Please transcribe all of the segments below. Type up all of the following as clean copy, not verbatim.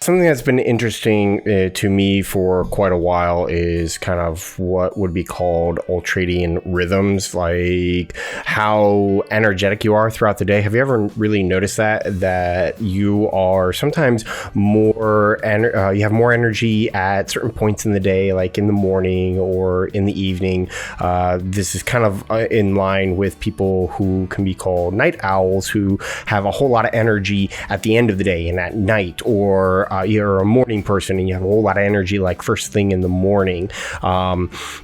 Something that's been interesting to me for quite a while is kind of what would be called ultradian rhythms, like how energetic you are throughout the day. Have you ever really noticed that you are sometimes more you have more energy at certain points in the day, like in the morning or in the evening? This is kind of in line with people who can be called night owls, who have a whole lot of energy at the end of the day and at night, or you're a morning person and you have a whole lot of energy like first thing in the morning.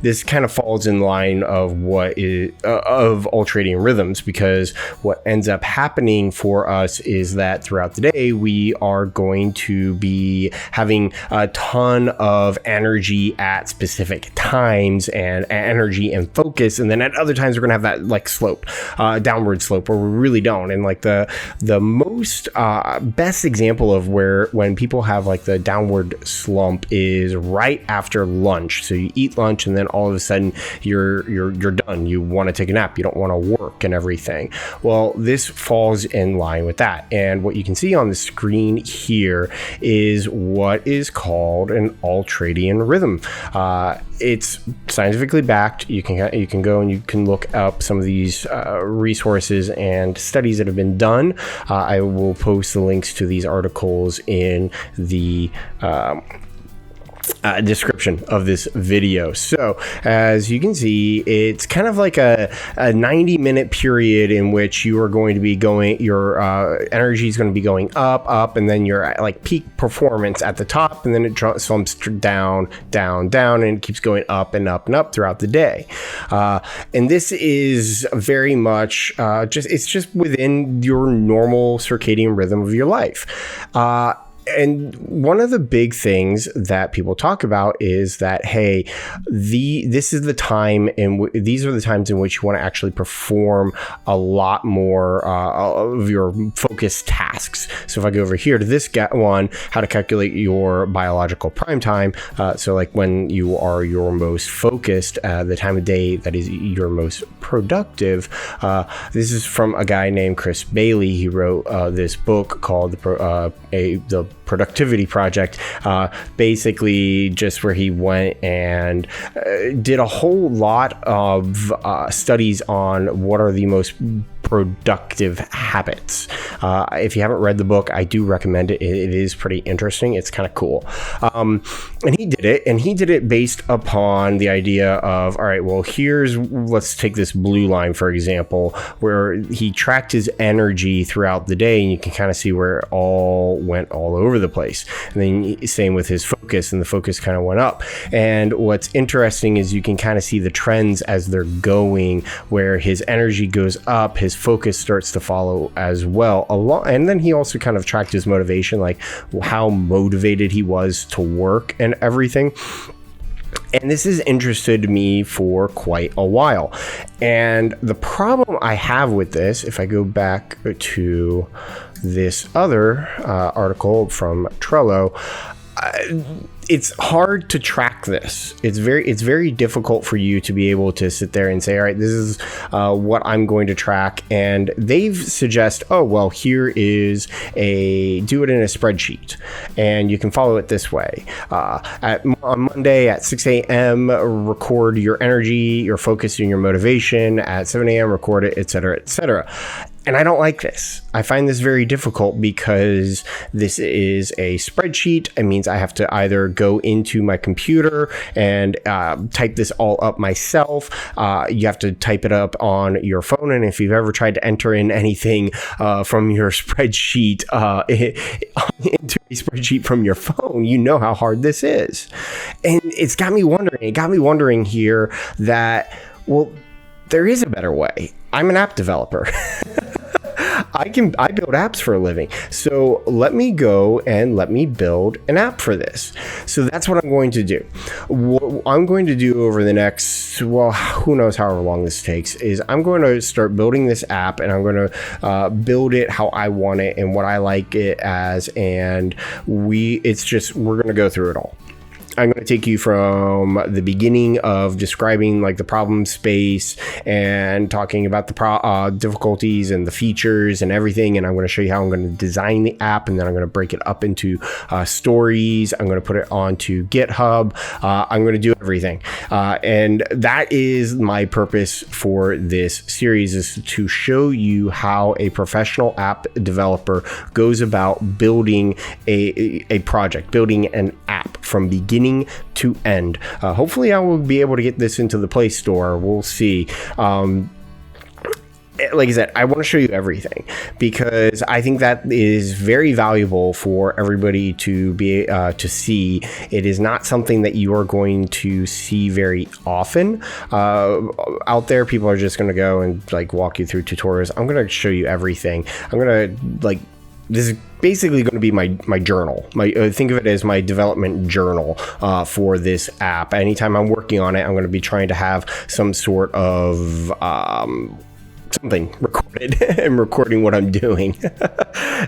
This kind of falls in line of what is of ultradian rhythms, because what ends up happening for us is that throughout the day we are going to be having a ton of energy at specific times and energy and focus, and then at other times we're gonna have that like slope, downward slope, where we really don't. And like the most best example of when people have like the downward slump is right after lunch. So you eat lunch and then all of a sudden you're done. You want to take a nap. You don't want to work and everything. Well, this falls in line with that. And what you can see on the screen here is what is called an ultradian rhythm. It's scientifically backed. You can go and you can look up some of these resources and studies that have been done. I will post the links to these articles in the description of this video. So as you can see, it's kind of like a 90-minute period in which you are going to be going, your energy is going to be going up, and then you're at like peak performance at the top, and then it slumps down, and it keeps going up and up and up throughout the day. And this is very much it's just within your normal circadian rhythm of your life. And one of the big things that people talk about is that, hey, this is the time these are the times in which you want to actually perform a lot more of your focused tasks. So if I go over here to this one, how to calculate your biological prime time. So like when you are your most focused, the time of day that is your most productive. This is from a guy named Chris Bailey. He wrote this book called the Productivity Project, basically just where he went and did a whole lot of studies on what are the most productive habits. If you haven't read the book, I do recommend it. It is pretty interesting. It's kind of cool. And he did it based upon the idea of, all right, well, let's take this blue line, for example, where he tracked his energy throughout the day, and you can kind of see where it all went all over the place. And then same with his focus, and the focus kind of went up. And what's interesting is you can kind of see the trends as they're going, where his energy goes up, his focus starts to follow as well along. And then he also kind of tracked his motivation, like how motivated he was to work and everything. And this has interested me for quite a while. And the problem I have with this, if I go back to this other article from Trello, it's hard to track this. It's very difficult for you to be able to sit there and say, all right, this is what I'm going to track. And they've suggest, oh, well, here is do it in a spreadsheet, and you can follow it this way. On Monday at 6 a.m., record your energy, your focus, and your motivation. At 7 a.m., record it, etc., etc. And I don't like this. I find this very difficult because this is a spreadsheet. It means I have to either go into my computer and type this all up myself. You have to type it up on your phone. And if you've ever tried to enter in anything from your spreadsheet into a spreadsheet from your phone, you know how hard this is. And it got me wondering here that, well, there is a better way. I'm an app developer. I build apps for a living. So let me go and let me build an app for this. So that's what I'm going to do. What I'm going to do over the next, well, who knows however long this takes, is I'm going to start building this app, and I'm going to build it how I want it and what I like it as. And we're going to go through it all. I'm going to take you from the beginning of describing like the problem space and talking about the difficulties and the features and everything. And I'm going to show you how I'm going to design the app, and then I'm going to break it up into stories. I'm going to put it onto GitHub. I'm going to do everything. And that is my purpose for this series, is to show you how a professional app developer goes about building a project, building an app from beginning to end. Hopefully I will be able to get this into the Play Store. We'll see. Like I said, I want to show you everything because I think that is very valuable for everybody to be to see. It is not something that you are going to see very often out there. People are just going to go and like walk you through tutorials. I'm going to show you everything. I'm going to like, this is basically going to be my journal. Think of it as my development journal for this app. Anytime I'm working on it, I'm going to be trying to have some sort of something recorded and recording what I'm doing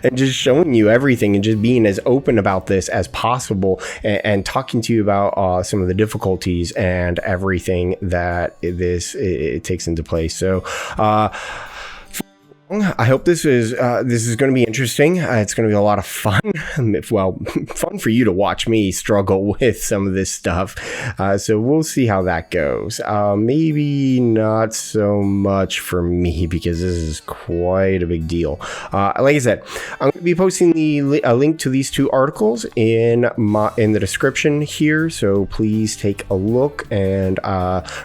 and just showing you everything and just being as open about this as possible and talking to you about some of the difficulties and everything that it takes into place. So I hope this is going to be interesting. It's going to be a lot of fun. Well, fun for you to watch me struggle with some of this stuff. So we'll see how that goes. Maybe not so much for me because this is quite a big deal. Like I said, I'm going to be posting a link to these two articles in the description here. So please take a look and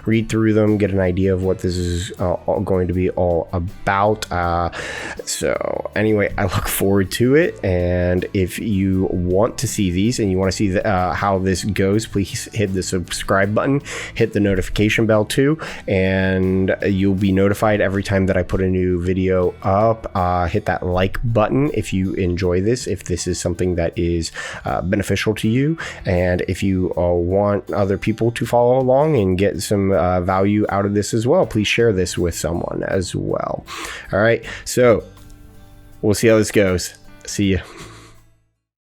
read through them, get an idea of what this is going to be all about. So anyway, I look forward to it, and if you want to see these and you want to see how this goes, please hit the subscribe button, hit the notification bell too, and you'll be notified every time that I put a new video up. Hit that like button if you enjoy this, if this is something that is beneficial to you, and if you want other people to follow along and get some value out of this as well, please share this with someone as well. All right, so we'll see how this goes. See ya.